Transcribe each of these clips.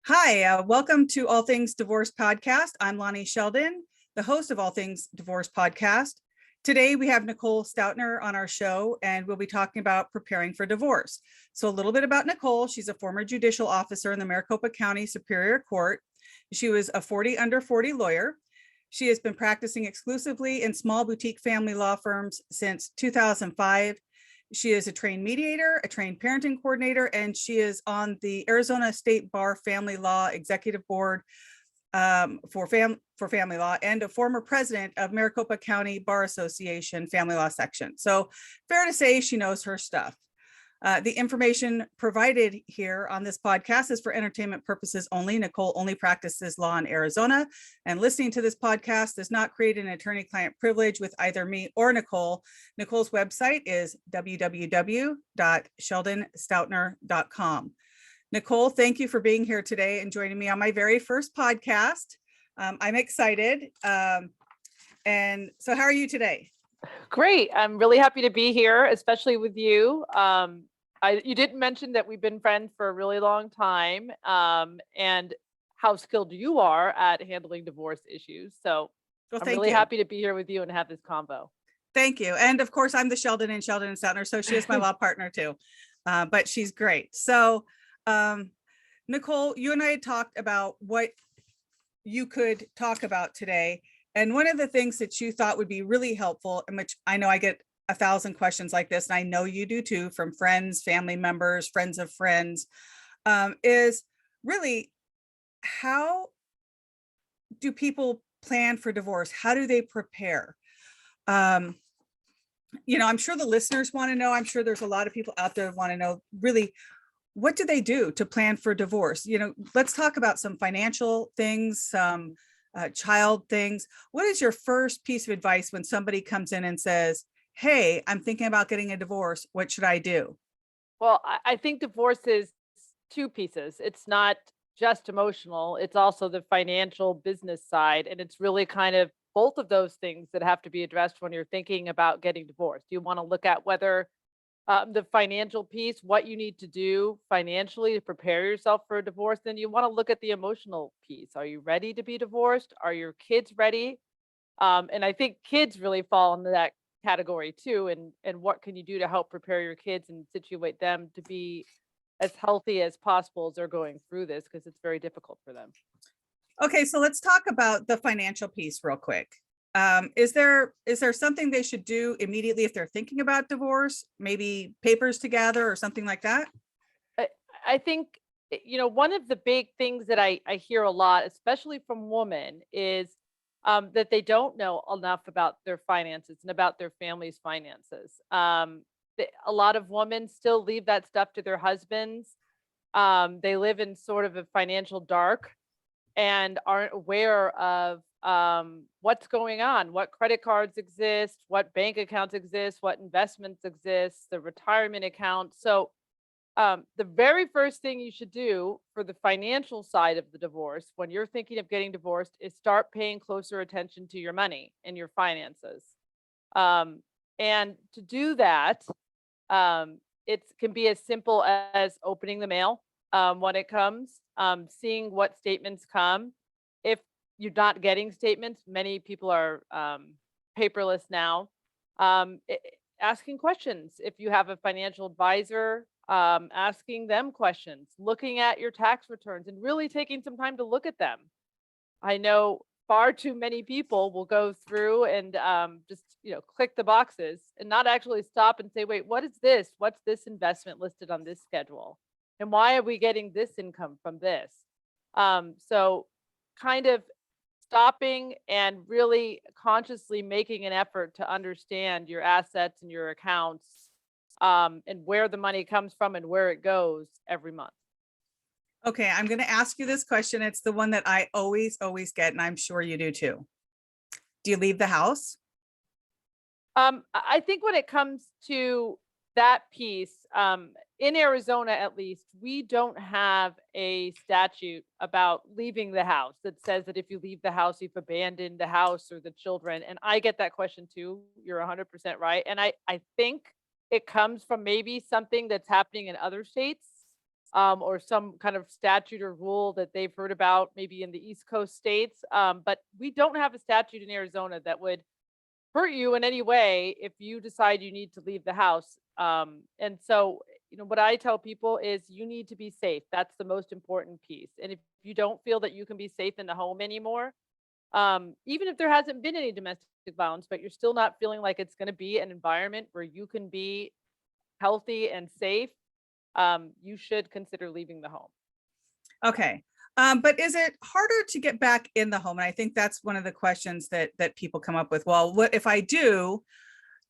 Hi, welcome to All Things Divorce Podcast. I'm Launi Sheldon, the host of All Things Divorce Podcast. Today we have Nicole Stoutner on our show, and we'll be talking about preparing for divorce. So a little bit about Nicole. She's a former judicial officer in the Maricopa County Superior Court. She was a 40 under 40 lawyer. She has been practicing exclusively in small boutique family law firms since 2005. She is a trained mediator, a trained parenting coordinator, and she is on the Arizona State Bar Family Law Executive Board for family law, and a former president of Maricopa County Bar Association Family Law Section. So fair to say she knows her stuff. The information provided here on this podcast is for entertainment purposes only. Nicole only practices law in Arizona, and listening to this podcast does not create an attorney-client privilege with either me or Nicole. Nicole's website is www.sheldonstoutner.com. Nicole, thank you for being here today and joining me on my very first podcast. I'm excited. And so how are you today? Great. I'm really happy to be here, especially with you. You didn't mention that we've been friends for a really long time, and how skilled you are at handling divorce issues. So I'm really happy to be here with you and have this convo. Thank you. And of course, I'm the Sheldon and Stoutner, so she is my law partner too, but she's great. So Nicole, you and I had talked about what you could talk about today. And one of the things that you thought would be really helpful, and which I know I get 1,000 questions like this, and I know you do too, from friends, family members, friends of friends, is really, how do people plan for divorce? How do they prepare? I'm sure the listeners want to know. I'm sure there's a lot of people out there who want to know, really, what do they do to plan for divorce? Let's talk about some financial things, some child things. What is your first piece of advice when somebody comes in and says, hey, I'm thinking about getting a divorce. What should I do? Well, I think divorce is two pieces. It's not just emotional. It's also the financial business side. And it's really kind of both of those things that have to be addressed when you're thinking about getting divorced. You want to look at whether the financial piece, what you need to do financially to prepare yourself for a divorce. Then you want to look at the emotional piece. Are you ready to be divorced? Are your kids ready? And I think kids really fall into that category too. And what can you do to help prepare your kids and situate them to be as healthy as possible as they're going through this, because it's very difficult for them. Okay, so let's talk about the financial piece real quick. Is there something they should do immediately if they're thinking about divorce? Maybe papers together or something like that? I think, one of the big things that I hear a lot, especially from women, is that they don't know enough about their finances and about their family's finances. A lot of women still leave that stuff to their husbands. They live in sort of a financial dark and aren't aware of what's going on, what credit cards exist, what bank accounts exist, what investments exist, the retirement account. So the very first thing you should do for the financial side of the divorce, when you're thinking of getting divorced, is start paying closer attention to your money and your finances. And to do that, it can be as simple as opening the mail when it comes, seeing what statements come. If you're not getting statements, many people are paperless now. Asking questions. If you have a financial advisor, asking them questions, looking at your tax returns and really taking some time to look at them. I know far too many people will go through and just click the boxes and not actually stop and say, wait, what is this? What's this investment listed on this schedule? And why are we getting this income from this? So kind of stopping and really consciously making an effort to understand your assets and your accounts, and where the money comes from and where it goes every month. Okay, I'm going to ask you this question. It's the one that I always get, and I'm sure you do too. Do you leave the house? I think when it comes to that piece, in Arizona, at least, we don't have a statute about leaving the house that says that if you leave the house, you've abandoned the house or the children. And I get that question too. You're 100% right. And I think it comes from maybe something that's happening in other states. or some kind of statute or rule that they've heard about maybe in the East Coast states. But we don't have a statute in Arizona that would hurt you in any way if you decide you need to leave the house. And so, what I tell people is you need to be safe. That's the most important piece. And if you don't feel that you can be safe in the home anymore, even if there hasn't been any domestic violence, but you're still not feeling like it's going to be an environment where you can be healthy and safe, you should consider leaving the home. Okay. But is it harder to get back in the home? And I think that's one of the questions that people come up with. Well, what if I do,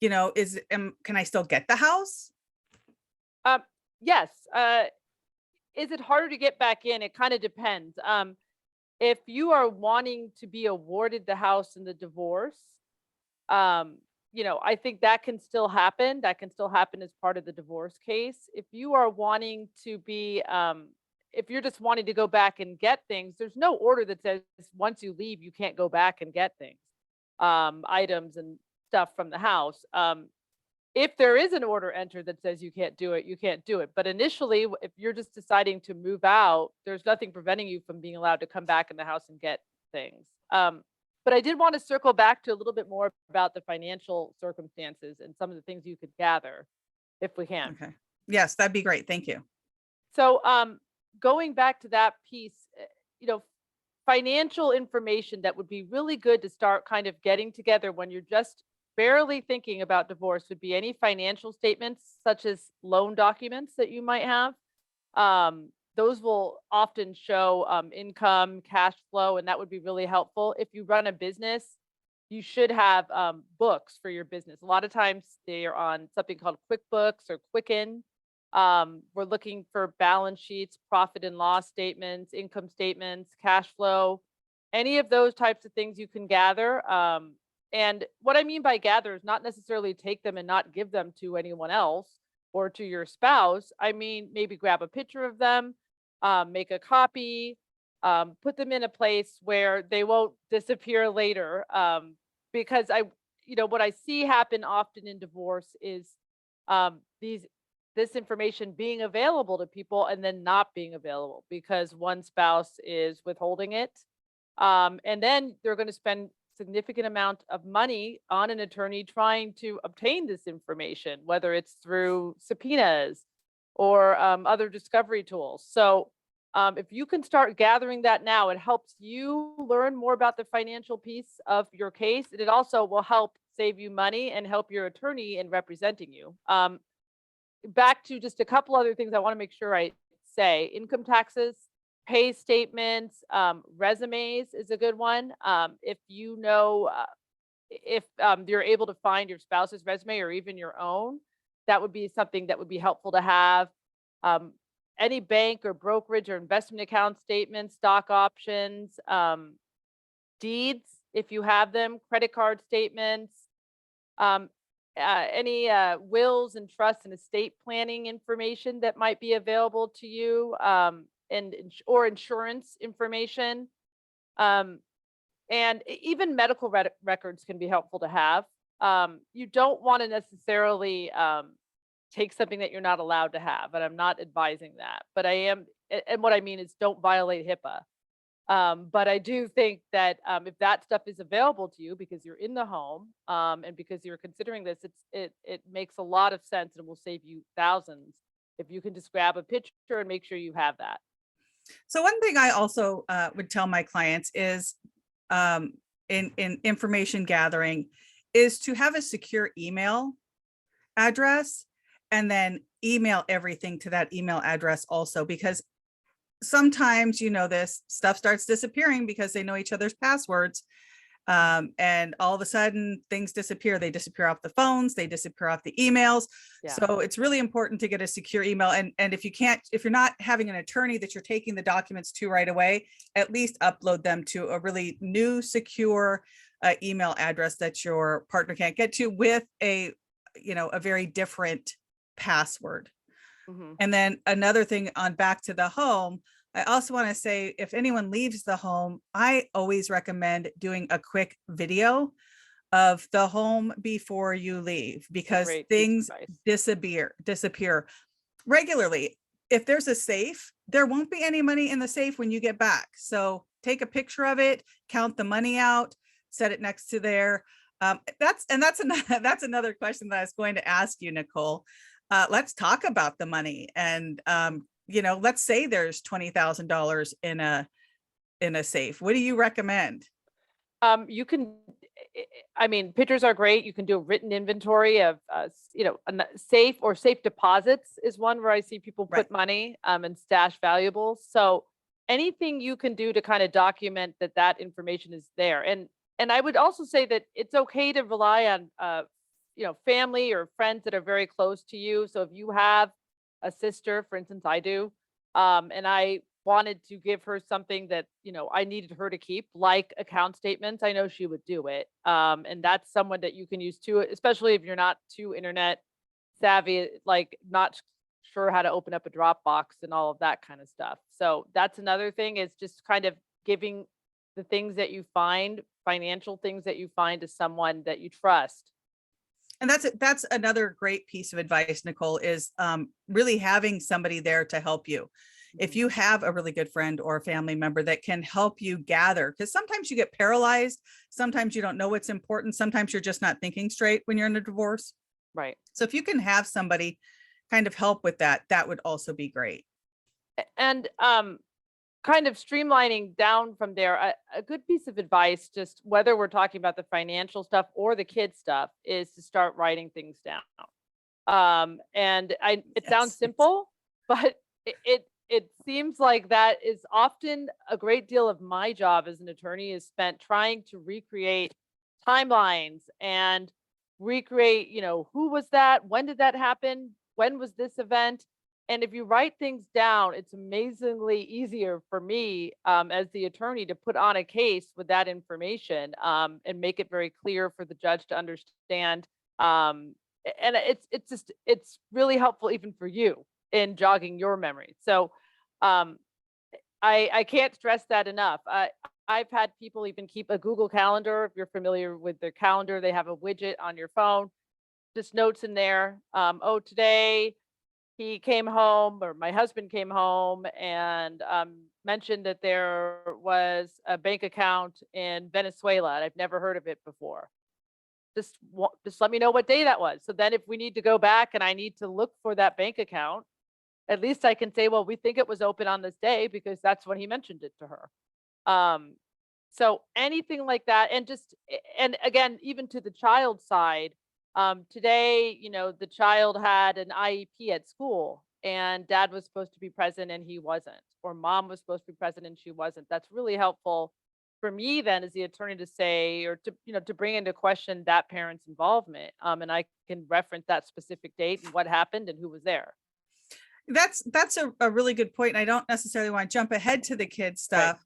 can I still get the house? Yes. Is it harder to get back in? It kind of depends. If you are wanting to be awarded the house in the divorce, I think that can still happen. That can still happen as part of the divorce case. If you are wanting to be, if you're just wanting to go back and get things, there's no order that says once you leave, you can't go back and get things, items and stuff from the house. If there is an order entered that says you can't do it, you can't do it. But initially, if you're just deciding to move out, there's nothing preventing you from being allowed to come back in the house and get things. But I did want to circle back to a little bit more about the financial circumstances and some of the things you could gather if we can. Okay. Yes, that'd be great. Thank you. So going back to that piece, financial information that would be really good to start kind of getting together when you're just barely thinking about divorce would be any financial statements, such as loan documents that you might have. Those will often show income, cash flow, and that would be really helpful. If you run a business, you should have books for your business. A lot of times they are on something called QuickBooks or Quicken. We're looking for balance sheets, profit and loss statements, income statements, cash flow, any of those types of things you can gather. And what I mean by gather is not necessarily take them and not give them to anyone else or to your spouse. I mean, maybe grab a picture of them, make a copy, put them in a place where they won't disappear later. Because what I see happen often in divorce is this information being available to people and then not being available because one spouse is withholding it. And then they're going to spend significant amount of money on an attorney trying to obtain this information, whether it's through subpoenas or other discovery tools. So if you can start gathering that now, it helps you learn more about the financial piece of your case. And it also will help save you money and help your attorney in representing you. Back to just a couple other things I want to make sure I say. Income taxes, pay statements, resumes is a good one. If if you're able to find your spouse's resume or even your own, that would be something that would be helpful to have. Any bank or brokerage or investment account statements, stock options, deeds, if you have them, credit card statements, any wills and trusts and estate planning information that might be available to you, or insurance information. And even medical records can be helpful to have. You don't want to necessarily take something that you're not allowed to have, but I'm not advising that. But I am, and what I mean is don't violate HIPAA. But I do think that if that stuff is available to you because you're in the home and because you're considering this, it makes a lot of sense and will save you thousands if you can just grab a picture and make sure you have that. So one thing I also would tell my clients is in information gathering is to have a secure email address and then email everything to that email address also, because sometimes, this stuff starts disappearing because they know each other's passwords. And all of a sudden things disappear. They disappear off the phones, they disappear off the emails. Yeah. So it's really important to get a secure email. And if you're not having an attorney that you're taking the documents to right away, at least upload them to a really new, secure email address that your partner can't get to with a very different password. Mm-hmm. And then another thing on back to the home, I also want to say, if anyone leaves the home, I always recommend doing a quick video of the home before you leave, because things disappear regularly. if there's a safe, there won't be any money in the safe when you get back. So take a picture of it, count the money out, set it next to there. That's another question that I was going to ask you, Nicole. Let's talk about the money. And let's say there's $20,000 in a safe. What do you recommend? You can, I mean, pictures are great. You can do a written inventory of, safe or safe deposits is one where I see people Right. put money and stash valuables. So anything you can do to kind of document that information is there. And I would also say that it's okay to rely on, family or friends that are very close to you. So if you have a sister, for instance, I do, and I wanted to give her something that, I needed her to keep, like account statements, I know she would do it. And that's someone that you can use too, especially if you're not too internet savvy, like not sure how to open up a Dropbox and all of that kind of stuff. So that's another thing, is just kind of giving the things that you find, financial things that you find, to someone that you trust. And that's another great piece of advice, Nicole, is really having somebody there to help you. If you have a really good friend or a family member that can help you gather, because sometimes you get paralyzed, sometimes you don't know what's important, sometimes you're just not thinking straight when you're in a divorce. Right. So if you can have somebody kind of help with that, that would also be great. And kind of streamlining down from there, a good piece of advice, just whether we're talking about the financial stuff or the kid stuff, is to start writing things down. And it sounds Yes. simple, but it seems like that is often a great deal of my job as an attorney is spent trying to recreate timelines and recreate, who was that? When did that happen? When was this event? And if you write things down, it's amazingly easier for me, as the attorney, to put on a case with that information, and make it very clear for the judge to understand. And it's really helpful even for you in jogging your memory. So I can't stress that enough. I've had people even keep a Google Calendar. If you're familiar with their calendar, they have a widget on your phone, just notes in there. Oh, today he came home, or my husband came home and mentioned that there was a bank account in Venezuela, and I've never heard of it before. Just let me know what day that was. So then if we need to go back and I need to look for that bank account, at least I can say, well, we think it was open on this day because that's when he mentioned it to her. So anything like that. And again, even to the child side, today, the child had an IEP at school and dad was supposed to be present and he wasn't, or mom was supposed to be present and she wasn't. That's really helpful for me then as the attorney to say, or to bring into question that parent's involvement. And I can reference that specific date and what happened and who was there. That's a really good point. I don't necessarily want to jump ahead to the kids stuff.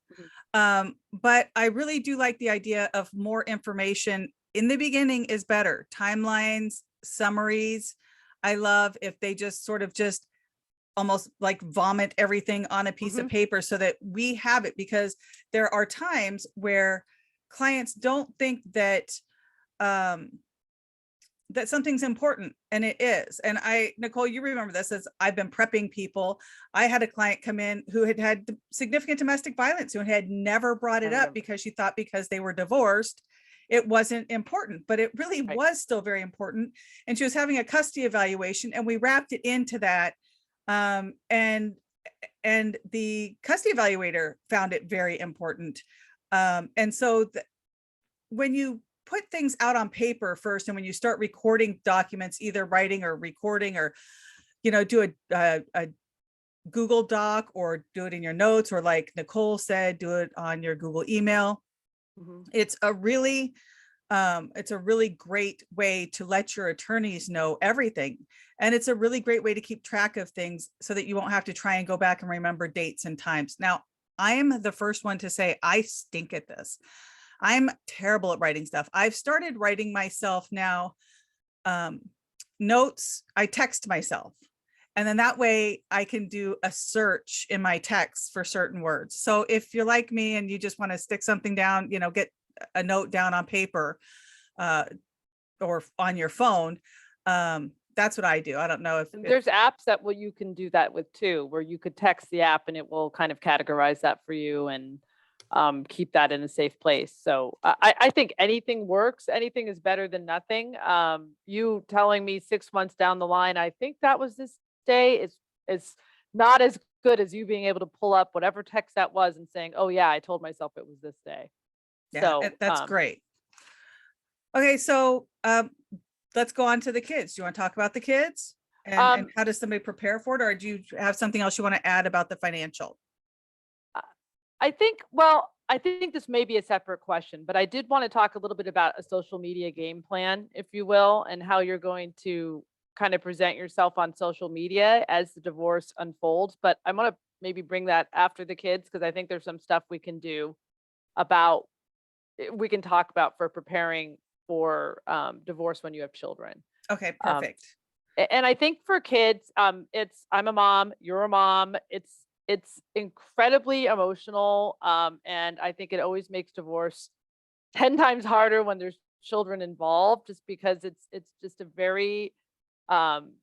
Right. But I really do like the idea of more information in the beginning is better. Timelines, summaries. I love if they just sort of just almost like vomit everything on a piece of paper so that we have it, because there are times where clients don't think that that something's important, and it is. And Nicole, you remember this, as I've been prepping people. I had a client come in who had significant domestic violence, who had never brought it up because she thought because they were divorced, it wasn't important, but it really was still very important. And she was having a custody evaluation, and we wrapped it into that. And the custody evaluator found it very important. And so when you put things out on paper first, and when you start recording documents, either writing or recording, or do a Google Doc, or do it in your notes, or like Nicole said, do it on your Google email. It's a really great way to let your attorneys know everything, and it's a really great way to keep track of things so that you won't have to try and go back and remember dates and times. Now, I am the first one to say I stink at this. I'm terrible at writing stuff. I've started writing myself now notes. I text myself, and then that way I can do a search in my text for certain words. So if you're like me and you just want to stick something down, get a note down on paper or on your phone, That's what I do. I don't know And if there's apps that you can do that with too, where you could text the app and it will kind of categorize that for you and keep that in a safe place. So I think anything works. Anything is better than nothing. You telling me 6 months down the line, I think that was this day is not as good as you being able to pull up whatever text that was and saying, "Oh yeah, I told myself it was this day." yeah, So that's great. Okay, so let's go on to the kids. Do you want to talk about the kids and how does somebody prepare for it, or do you have something else you want to add about the financial? I think this may be a separate question, but I did want to talk a little bit about a social media game plan, if you will, and how you're going to kind of present yourself on social media as the divorce unfolds. But I want to maybe bring that after the kids because I think there's some stuff we can do about, we can talk about for preparing for divorce when you have children. Okay, Um, perfect. and I think for kids, I'm a mom, you're a mom. It's incredibly emotional, and I think it always makes divorce 10 times harder when there's children involved, just because it's just a very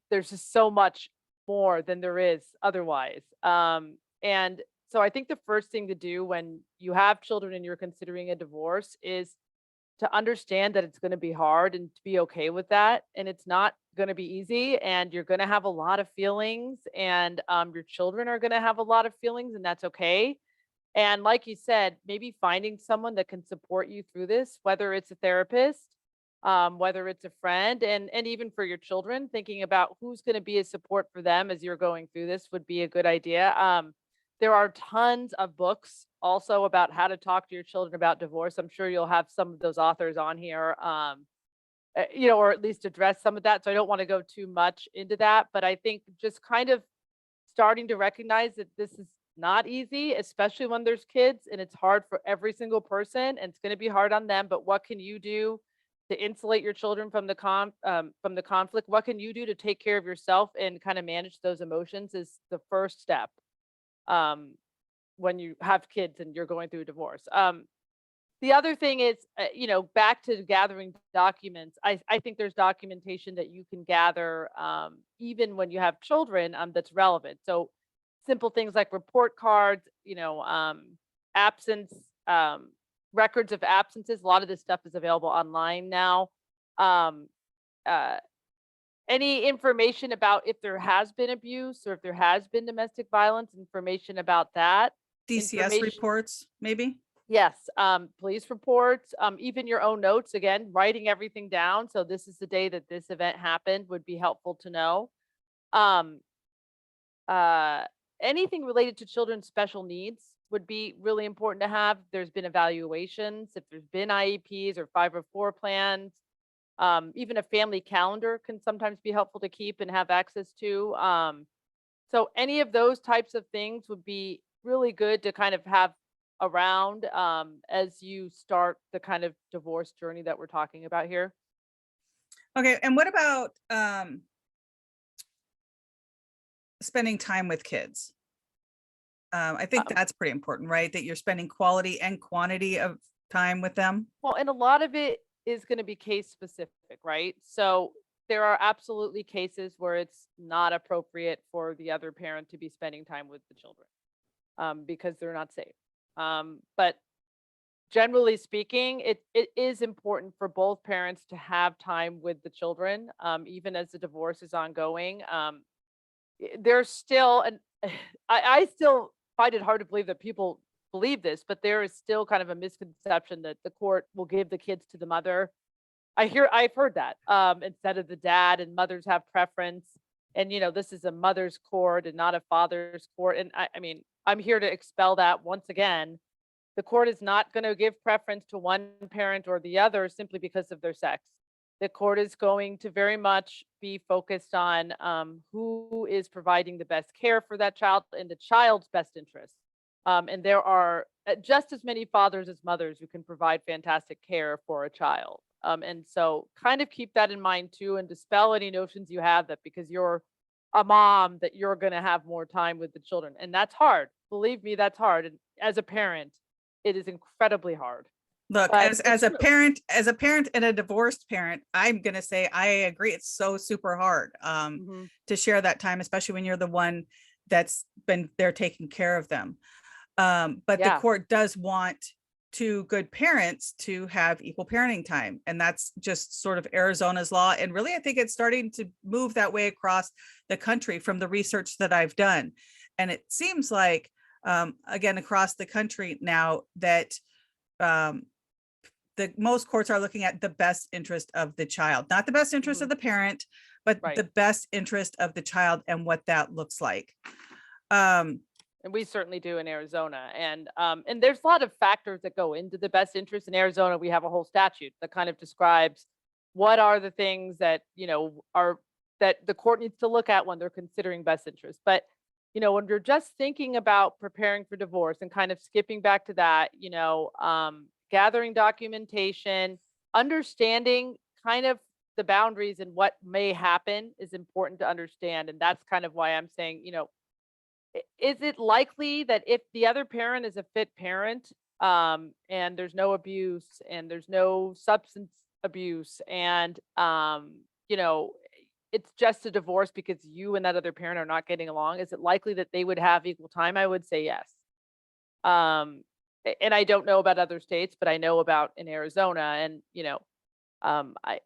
there's just so much more than there is otherwise. And so I think the first thing to do when you have children and you're considering a divorce is to understand that it's going to be hard and to be okay with that. And it's not going to be easy. And you're going to have a lot of feelings, and your children are going to have a lot of feelings, and that's okay. And like you said, maybe finding someone that can support you through this, whether it's a therapist, whether it's a friend, and even for your children, thinking about who's going to be a support for them as you're going through this would be a good idea. There are tons of books also about how to talk to your children about divorce. I'm sure you'll have some of those authors on here, or at least address some of that. So I don't want to go too much into that, but I think just kind of starting to recognize that this is not easy, especially when there's kids and it's hard for every single person and it's going to be hard on them. But what can you do to insulate your children from the conflict? What can you do to take care of yourself and kind of manage those emotions is the first step um, when you have kids and you're going through a divorce. The other thing is, back to gathering documents. I think there's documentation that you can gather even when you have children that's relevant. So simple things like report cards, absence, records of absences. A lot of this stuff is available online now. Um, uh, any information about if there has been abuse or if there has been domestic violence, information about that. DCS reports, maybe? Yes, police reports, even your own notes, again, writing everything down. So this is the day that this event happened would be helpful to know. Um, Anything related to children's special needs would be really important to have. There's been evaluations, if there's been IEPs or 504 plans, even a family calendar can sometimes be helpful to keep and have access to. So any of those types of things would be really good to kind of have around as you start the kind of divorce journey that we're talking about here. Okay, and what about spending time with kids? I think that's pretty important, right? That you're spending quality and quantity of time with them. Well, and a lot of it is going to be case specific, right? So there are absolutely cases where it's not appropriate for the other parent to be spending time with the children because they're not safe. But generally speaking, it is important for both parents to have time with the children, even as the divorce is ongoing. There's still, and I still find it hard to believe that people believe this, but there is still kind of a misconception that the court will give the kids to the mother. I've heard that instead of the dad, and mothers have preference. And this is a mother's court and not a father's court. And I mean, I'm here to expel that once again. The court is not going to give preference to one parent or the other simply because of their sex. The court is going to very much be focused on who is providing the best care for that child in the child's best interest. And there are just as many fathers as mothers who can provide fantastic care for a child. And so kind of keep that in mind too, and dispel any notions you have that because you're a mom that you're going to have more time with the children. And that's hard. Believe me, that's hard. And as a parent, it is incredibly hard. Look, But as it's a true. parent and a divorced parent, I'm gonna say I agree. It's so super hard Mhm. to share that time, especially when you're the one that's been there taking care of them. But the Yeah. court does want two good parents to have equal parenting time, and that's just sort of Arizona's law. And really, I think it's starting to move that way across the country from the research that I've done. And it seems like, again, across the country now that um, the most courts are looking at the best interest of the child, not the best interest of Mhm. the parent, but Right. the best interest of the child and what that looks like. Um, And we certainly do in Arizona. And there's a lot of factors that go into the best interest. In Arizona, we have a whole statute that kind of describes what are the things that, are that the court needs to look at when they're considering best interest. But, when you're just thinking about preparing for divorce and kind of skipping back to that, gathering documentation, understanding kind of the boundaries and what may happen is important to understand. And that's kind of why I'm saying, is it likely that if the other parent is a fit parent, and there's no abuse and there's no substance abuse and, you know, it's just a divorce because you and that other parent are not getting along, is it likely that they would have equal time? I would say yes. And I don't know about other states, but I know about in Arizona, and um, I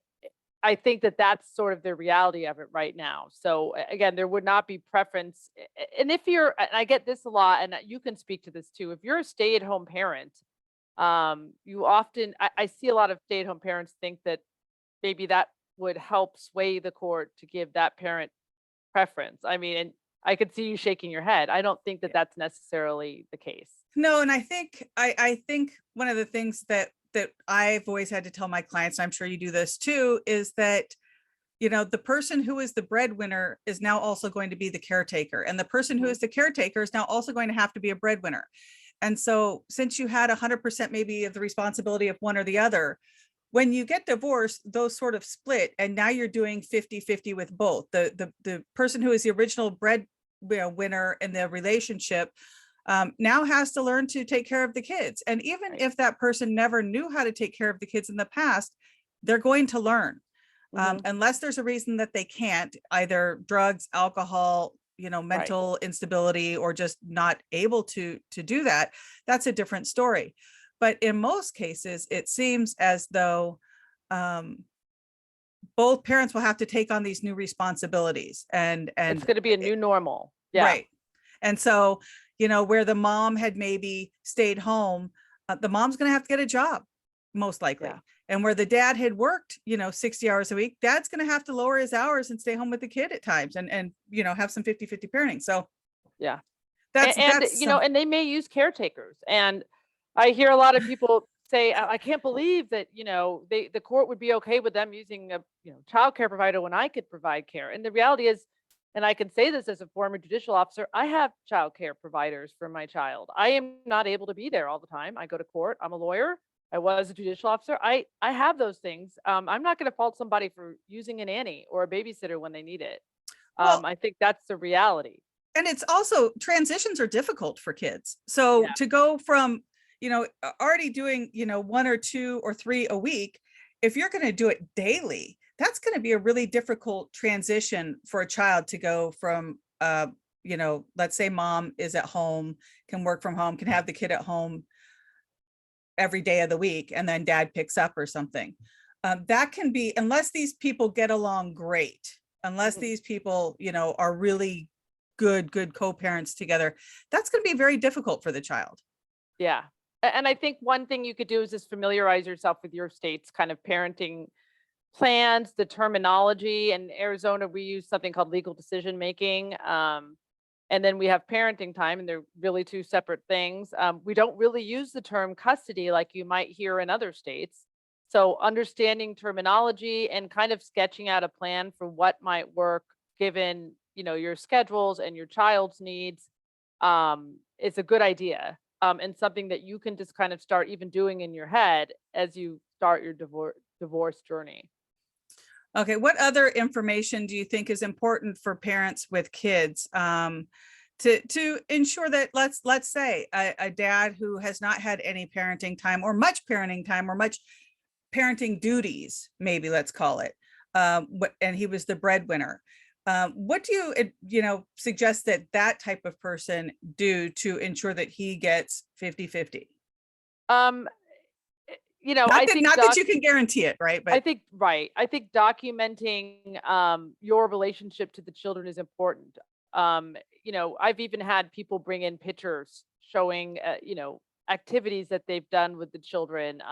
I think that that's sort of the reality of it right now. So again, there would not be preference. And if you're, and I get this a lot, and you can speak to this too. If you're a stay-at-home parent, you often, I see a lot of stay-at-home parents think that maybe that would help sway the court to give that parent preference. I mean, and I could see you shaking your head. I don't think that that's necessarily the case. No, and I think one of the things that I've always had to tell my clients, and I'm sure you do this too, is that the person who is the breadwinner is now also going to be the caretaker, and the person who Mhm. is the caretaker is now also going to have to be a breadwinner. And so since you had 100% maybe of the responsibility of one or the other, when you get divorced, those sort of split, and now you're doing 50-50 with both. The person who is the original breadwinner in the relationship now has to learn to take care of the kids. And even Right. if that person never knew how to take care of the kids in the past, they're going to learn. Hmm. Unless there's a reason that they can't, either drugs, alcohol, Right. mental instability, or just not able to do that. That's a different story. But in most cases, it seems as though um, both parents will have to take on these new responsibilities, and It's going to be a new normal. Yeah. right. And so, where the mom had maybe stayed home, the mom's going to have to get a job, most Yeah. likely. And where the dad had worked, 60 hours a week, dad's going to have to lower his hours and stay home with the kid at times, and have some 50-50 parenting. So Yeah. that's And and they may use caretakers. And I hear a lot of people say, I can't believe that, the court would be okay with them using a, child care provider when I could provide care. And the reality is, and I can say this as a former judicial officer, I have child care providers for my child. I am not able to be there all the time. I go to court. I'm a lawyer. I was a judicial officer. I have those things. I'm not going to fault somebody for using a nanny or a babysitter when they need it. well, I think that's the reality. and it's also, transitions are difficult for kids. So Yeah. to go from, already doing, one or two or three a week, if you're going to do it daily, that's going to be a really difficult transition for a child to go from, let's say mom is at home, can work from home, can have the kid at home every day of the week, and then dad picks up or something. That can be, unless these people get along great, unless Mhm. these people, are really good co-parents together, that's going to be very difficult for the child. Yeah. And I think one thing you could do is just familiarize yourself with your state's kind of parenting plans, the terminology. In Arizona, we use something called legal decision making. And then we have parenting time, and they're really two separate things. We don't really use the term custody like you might hear in other states. So understanding terminology and kind of sketching out a plan for what might work given, your schedules and your child's needs, is a good idea. And something that you can just kind of start even doing in your head as you start your divorce journey. Okay, what other information do you think is important for parents with kids to ensure that, let's say a dad who has not had any parenting time or much parenting duties, maybe let's call it, and he was the breadwinner. What do you suggest that type of person do to ensure that he gets 50-50? Um, Not I that, think not that you can guarantee it, right? But right. I think documenting your relationship to the children is important. I've even had people bring in pictures showing activities that they've done with the children,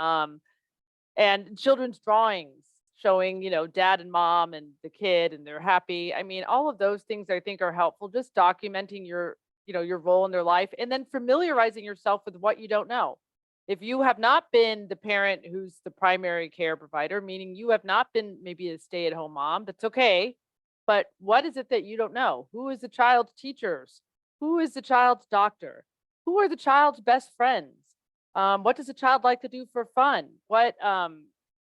and children's drawings showing, dad and mom and the kid and they're happy. I mean, all of those things I think are helpful. Just documenting your role in their life, and then familiarizing yourself with what you don't know. If you have not been the parent who's the primary care provider, meaning you have not been maybe a stay-at-home mom, that's okay. But what is it that you don't know? Who is the child's teachers? Who is the child's doctor? Who are the child's best friends? What does the child like to do for fun? What are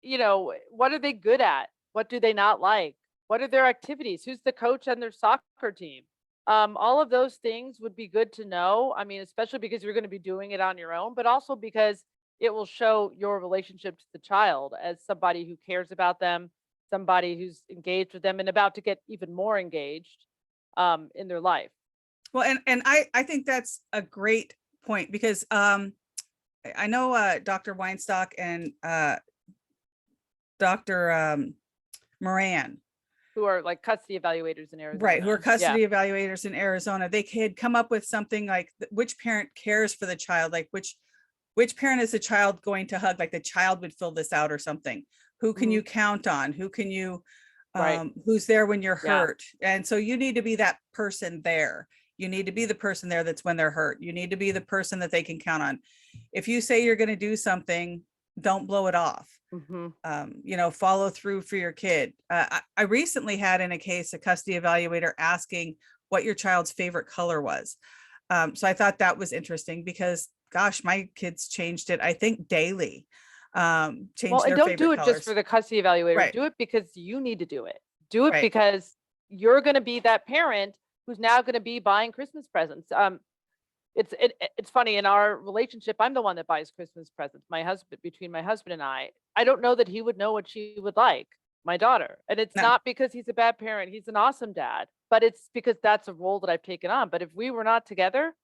they good at? What do they not like? What are their activities? Who's the coach on their soccer team? All of those things would be good to know. I mean, especially because you're going to be doing it on your own, but also because it will show your relationship to the child as somebody who cares about them, somebody who's engaged with them and about to get even more engaged in their life. well, and I think that's a great point, because I know Dr. Weinstock and Dr. Moran, Who are like custody evaluators in Arizona. right, who are Yeah. custody evaluators in Arizona. They had come up with something like, which parent cares for the child, like which parent is the child going to hug, like the child would fill this out or something. Who can you count on? Who can you Right. who's there when you're Yeah. hurt? And so you need to be that person there. You need to be the person there that's when they're hurt. You need to be the person that they can count on. If you say you're going to do something, don't blow it off. Follow through for your kid. I recently had in a case a custody evaluator asking what your child's favorite color was. So I thought that was interesting, because gosh, my kids changed it, I think, daily. Well, Change and their don't do favorite it just colors. for the custody evaluator. Right. Do it because you need to do it. Do it Right. because you're going to be that parent who's now going to be buying Christmas presents. It's funny, in our relationship, I'm the one that buys Christmas presents. Between my husband and I don't know that he would know what she would like, my daughter. And it's No. not because he's a bad parent. He's an awesome dad, but it's because that's a role that I've taken on. But if we were not together,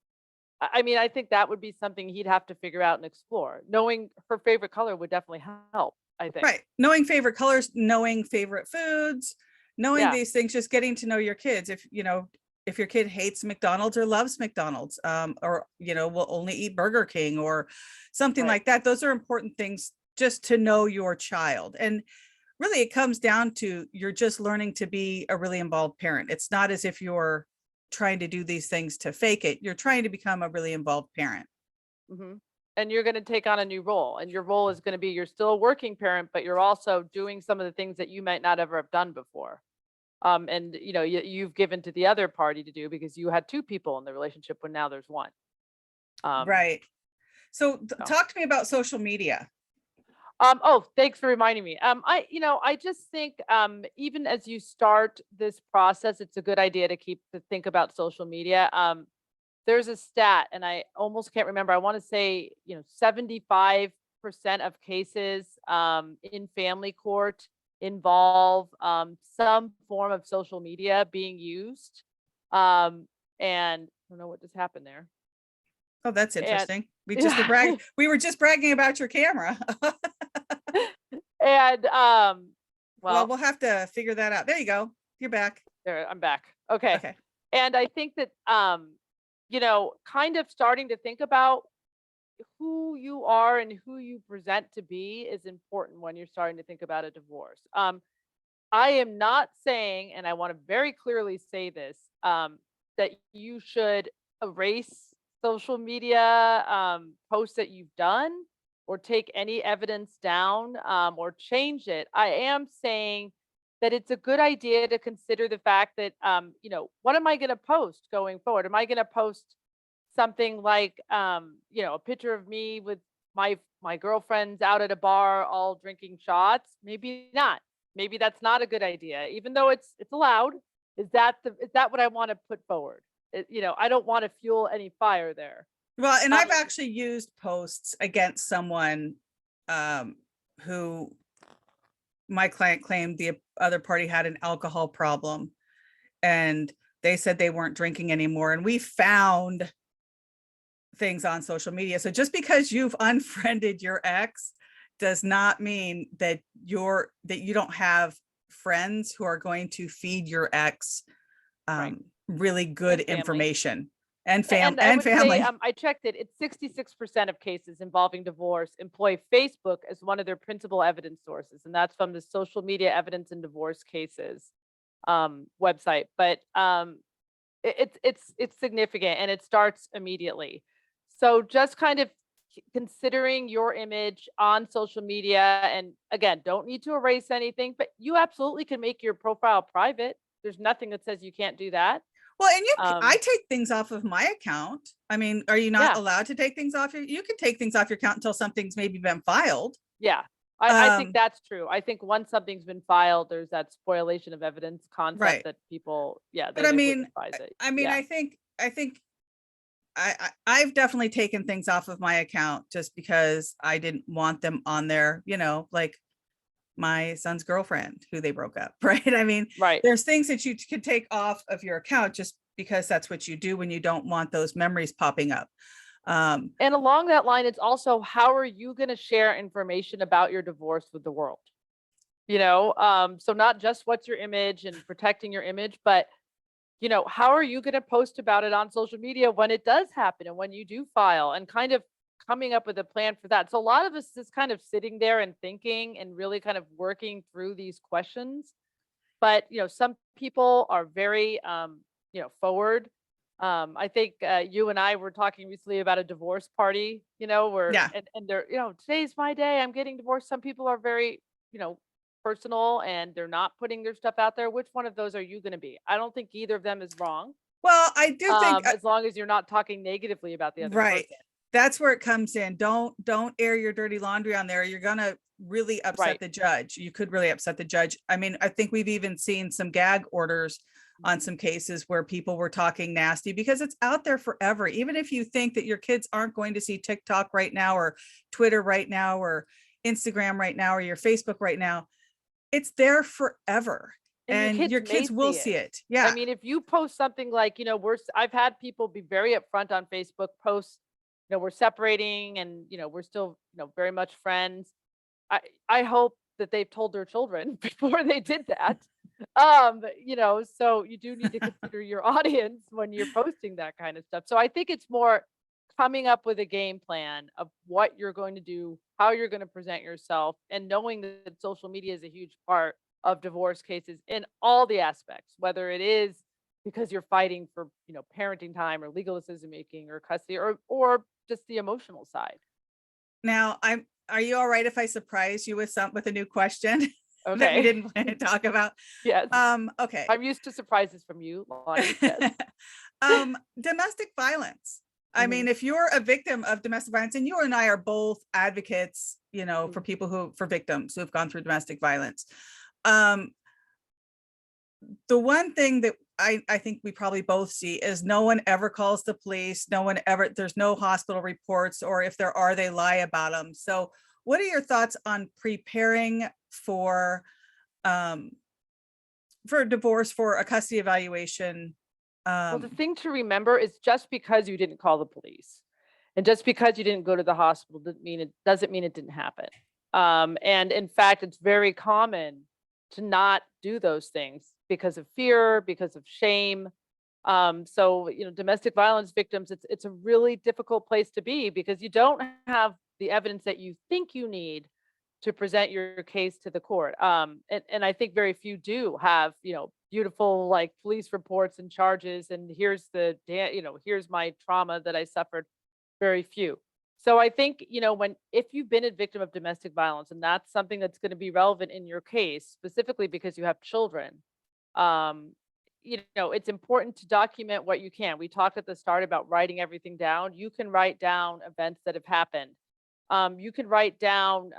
I mean, I think that would be something he'd have to figure out and explore. Knowing her favorite color would definitely help, I think. Right. Knowing favorite colors, knowing favorite foods, knowing Yeah. these things, just getting to know your kids. If your kid hates McDonald's or loves McDonald's, or will only eat Burger King or something Right. like that, those are important things just to know your child. And really, it comes down to, you're just learning to be a really involved parent. It's not as if you're trying to do these things to fake it. You're trying to become a really involved parent. And you're going to take on a new role, and your role is going to be, you're still a working parent, but you're also doing some of the things that you might not ever have done before. And you've given to the other party to do, because you had two people in the relationship when now there's one. Right. So talk to me about social media. Oh, thanks for reminding me. I just think, even as you start this process, it's a good idea to think about social media. There's a stat, and I almost can't remember. I want to say, 75% of cases in family court involve some form of social media being used. And I don't know what just happened there. Oh, that's And interesting. We were just bragging about your camera. and Well, we'll have to figure that out. There you go. You're back. there, I'm back. Okay. Okay. And I think that kind of starting to think about who you are and who you present to be is important when you're starting to think about a divorce. I am not saying, and I want to very clearly say this, that you should erase social media posts that you've done, or take any evidence down, or change it. I am saying that it's a good idea to consider the fact that, what am I going to post going forward? Am I going to post something like, a picture of me with my girlfriends out at a bar, all drinking shots? Maybe not. Maybe that's not a good idea, even though it's allowed. Is that what I want to put forward? I don't want to fuel any fire there. Well, and I've Um, actually used posts against someone who my client claimed the other party had an alcohol problem, and they said they weren't drinking anymore. And we found things on social media. So just because you've unfriended your ex does not mean that you don't have friends who are going to feed your ex right. really good And family. information and And I would say, family. I checked it. It's 66% of cases involving divorce employ Facebook as one of their principal evidence sources, and that's from the Social Media Evidence in Divorce Cases website. But it's significant, and it starts immediately. So just kind of considering your image on social media, and again, don't need to erase anything, but you absolutely can make your profile private. There's nothing that says you can't do that. Well, and I Um, take things off of my account. I mean, are you not yeah, allowed to take things off you can take things off your account until something's maybe been filed. yeah. I think Um, that's true. I think once something's been filed, there's that spoliation of evidence concept right. that people, yeah, But I they wouldn't mean, advise it. I mean, Yeah, I think I've definitely taken things off of my account just because I didn't want them on there, like my son's girlfriend who they broke up, right? I mean, right. there's things that you could take off of your account just because that's what you do when you don't want those memories popping up. And along that line, it's also, how are you going to share information about your divorce with the world? So not just what's your image and protecting your image, but how are you going to post about it on social media when it does happen and when you do file, and kind of coming up with a plan for that. So a lot of us is kind of sitting there and thinking and really kind of working through these questions. But, some people are very, forward. I think you and I were talking recently about a divorce party, where, yeah. and they're, today's my day, I'm getting divorced. Some people are very, personal, and they're not putting their stuff out there. Which one of those are you going to be? I don't think either of them is wrong. Well, I do think As long as you're not talking negatively about the other right. person. That's where it comes in. Don't air your dirty laundry on there. You're gonna really upset Right. the judge. You could really upset the judge. I mean, I think we've even seen some gag orders on some cases where people were talking nasty because it's out there forever. Even if you think that your kids aren't going to see TikTok right now, or Twitter right now, or Instagram right now, or your Facebook right now, it's there forever. And your And kids your may kids will see see it. it. I Yeah. mean, if you post something like, I've had people be very upfront on Facebook posts, we're separating, and, we're still, very much friends. I hope that they've told their children before they did that. So you do need to consider your audience when you're posting that kind of stuff. So I think it's more coming up with a game plan of what you're going to do, how you're going to present yourself, and knowing that social media is a huge part of divorce cases in all the aspects, whether it is because you're fighting for, parenting time or legal decision making or custody, or just the emotional side. Now, are you all right if I surprise you with a new question that we Okay. didn't plan to talk about? Yes. Okay. I'm used to surprises from you, Launi. Yes. Domestic violence. I Mhm, mean, if you're a victim of domestic violence, and you and I are both advocates, for mhm. people for victims who have gone through domestic violence. Um, the one thing that I think we probably both see is no one ever calls the police. There's no hospital reports, or if there are, they lie about them. So what are your thoughts on preparing um, for a divorce, for a custody evaluation? Well, the Um, thing to remember is, just because you didn't call the police and just because you didn't go to the hospital doesn't mean it didn't happen. And in fact, it's very common to not do those things because of fear, because of shame. So, domestic violence victims, it's a really difficult place to be, because you don't have the evidence that you think you need to present your case to the court. And I think very few do have, beautiful, like, police reports and charges, and here's my trauma that I suffered. Very few. So I think, if you've been a victim of domestic violence, and that's something that's going to be relevant in your case, specifically because you have children, um, it's important to document what you can. We talked at the start about writing everything down. You can write down events that have happened. You can write down,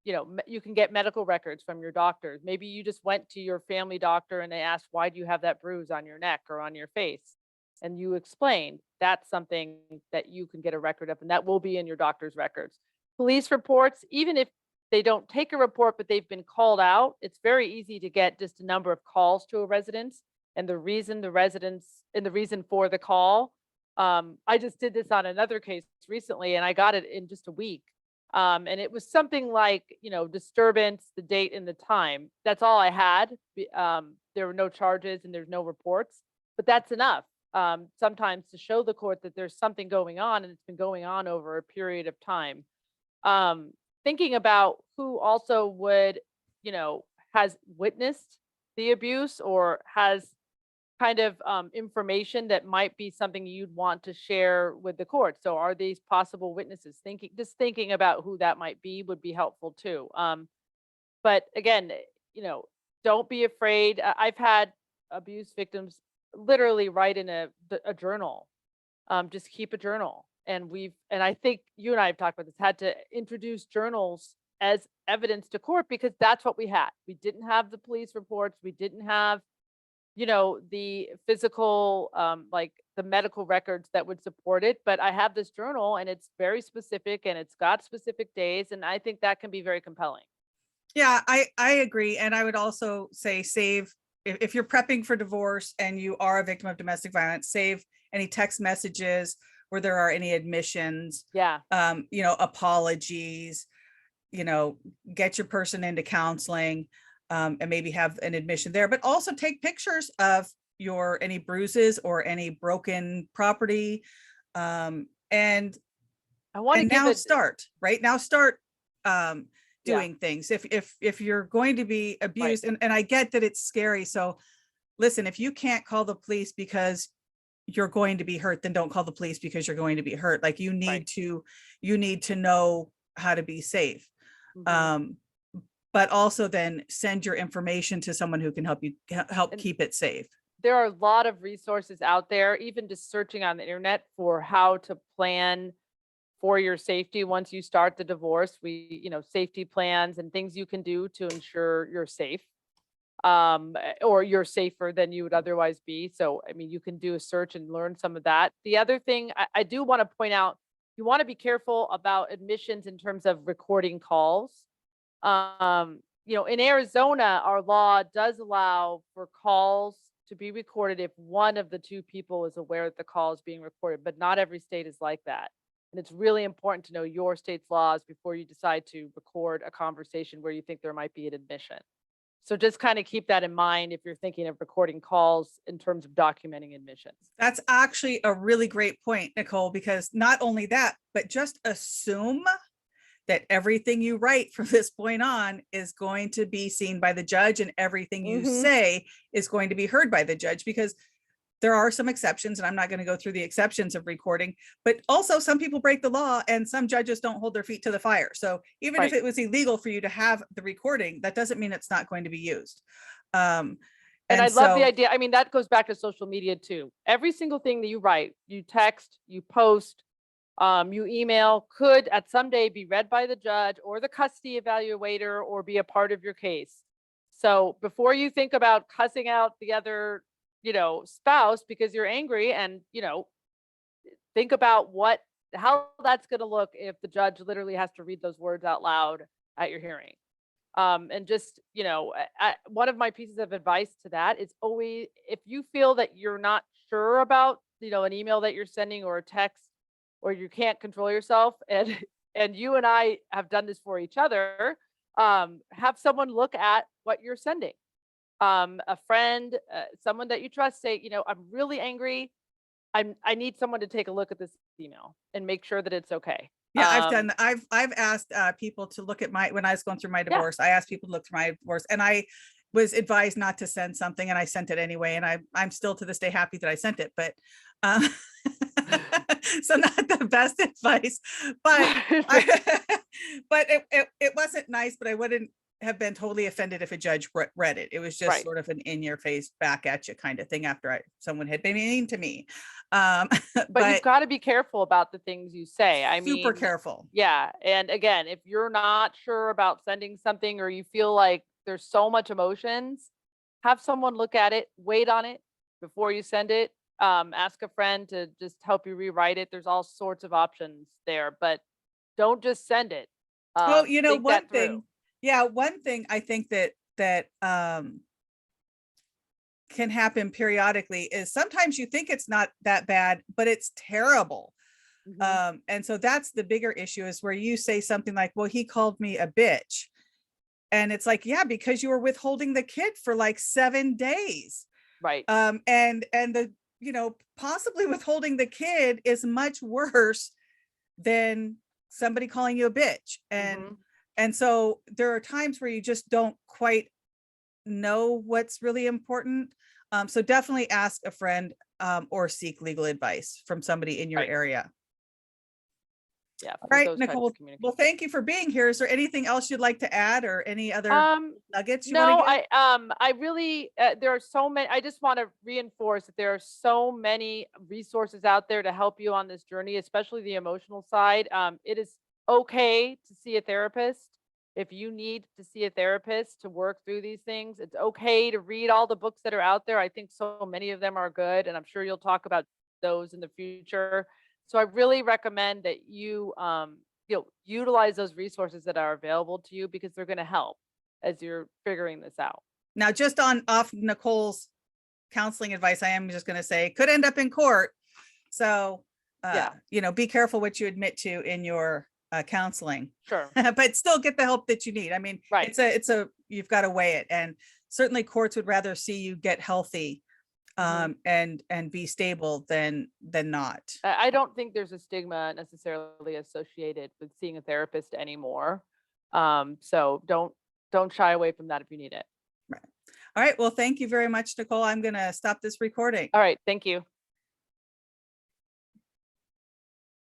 you can get medical records from your doctors. Maybe you just went to your family doctor and they asked, why do you have that bruise on your neck or on your face? and you explained, that's something that you can get a record of, and that will be in your doctor's records. Police reports, even if they don't take a report, but they've been called out, it's very easy to get just a number of calls to a residence and the residence and the reason for the call. I just did this on another case recently and I got it in just a week. And it was something like, disturbance, the date and the time. That's all I had. There were no charges and there's no reports, but that's enough. Sometimes to show the court that there's something going on and it's been going on over a period of time. Thinking about who also would, has witnessed the abuse or has kind of information that might be something you'd want to share with the court. So are these possible witnesses? Thinking about who that might be would be helpful too. But again, don't be afraid. I've had abuse victims literally write in a journal. Just keep a journal. And I think you and I have talked about this, had to introduce journals as evidence to court because that's what we had. We didn't have the police reports. We didn't have, the physical, like the medical records that would support it. But I have this journal and it's very specific and it's got specific days. And I think that can be very compelling. Yeah, I agree. And I would also say save, if you're prepping for divorce and you are a victim of domestic violence, save any text messages where there are any admissions, Yeah. Apologies, get your person into counseling, and maybe have an admission there, but also take pictures of any bruises or any broken property. And I want to now start doing things. If you're going to be abused, Right. and I get that it's scary. So listen, if you can't call the police because you're going to be hurt, then don't call the police because you're going to be hurt. Like you need to know how to be safe. Mhm. But also then send your information to someone who can help keep it safe. There are a lot of resources out there, even just searching on the internet for how to plan for your safety once you start the divorce. Safety plans and things you can do to ensure you're safe, or you're safer than you would otherwise be. So, I mean, you can do a search and learn some of that. The other thing I do want to point out, you want to be careful about admissions in terms of recording calls. In Arizona, our law does allow for calls to be recorded if one of the two people is aware that the call is being recorded, but not every state is like that. And it's really important to know your state's laws before you decide to record a conversation where you think there might be an admission. So just kind of keep that in mind if you're thinking of recording calls in terms of documenting admissions. That's actually a really great point, Nicole, because not only that, but just assume that everything you write from this point on is going to be seen by the judge and everything you say is going to be heard by the judge, because there are some exceptions, and I'm not going to go through the exceptions of recording, but also some people break the law and some judges don't hold their feet to the fire. So even if it was illegal for you to have the recording, that doesn't mean it's not going to be used. And I love the idea. I mean, that goes back to social media too. Every single thing that you write, you text, you post, you email could at some day be read by the judge or the custody evaluator or be a part of your case. So before you think about cussing out the other, spouse because you're angry, and, think about how that's going to look if the judge literally has to read those words out loud at your hearing. And just, one of my pieces of advice to that is always, if you feel that you're not sure about, an email that you're sending or a text, or you can't control yourself, and you and I have done this for each other, have someone look at what you're sending. A friend, someone that you trust, say, I'm really angry. I need someone to take a look at this email and make sure that it's okay. Yeah, I've asked people to look at when I was going through my divorce, I asked people to look through my divorce, and I was advised not to send something, and I sent it anyway. And I'm still to this day happy that I sent it, but so not the best advice, but but it wasn't nice, but I wouldn't have been totally offended if a judge read it. It was just sort of an in your face, back at you kind of thing after someone had been mean to me. But you've got to be careful about the things you say. I mean, super careful. Yeah. And again, if you're not sure about sending something, or you feel like there's so much emotions, have someone look at it, wait on it before you send it. Ask a friend to just help you rewrite it. There's all sorts of options there, but don't just send it. Oh, Think one that through. thing, yeah, one thing I think that can happen periodically is sometimes you think it's not that bad, but it's terrible. Mhm. And so that's the bigger issue, is where you say something like, well, he called me a bitch. And it's like, yeah, because you were withholding the kid for like 7 days. Right. And the, possibly withholding the kid is much worse than somebody calling you a bitch. Mhm. And so there are times where you just don't quite know what's really important. So definitely ask a friend, or seek legal advice from somebody in your Right. area. Yeah, All for right, those types Nicole. of Well, communication. thank you for being here. Is there anything else you'd like to add, or any other Um, nuggets you want to no, give? I really, there are so many. I just want to reinforce that there are so many resources out there to help you on this journey, especially the emotional side. It is okay to see a therapist if you need to see a therapist to work through these things. It's okay to read all the books that are out there. I think so many of them are good, and I'm sure you'll talk about those in the future. So I really recommend that you utilize those resources that are available to you because they're going to help as you're figuring this out. Now, just on off Nicole's counseling advice, I am just going to say could end up in court. So, Yeah, be careful what you admit to in your counseling, sure. but still get the help that you need. I mean, Right. you've got to weigh it, and certainly courts would rather see you get healthy, Mhm. and be stable than not. I don't think there's a stigma necessarily associated with seeing a therapist anymore. So don't shy away from that if you need it. Right. All right. Well, thank you very much, Nicole. I'm going to stop this recording. All right. Thank you.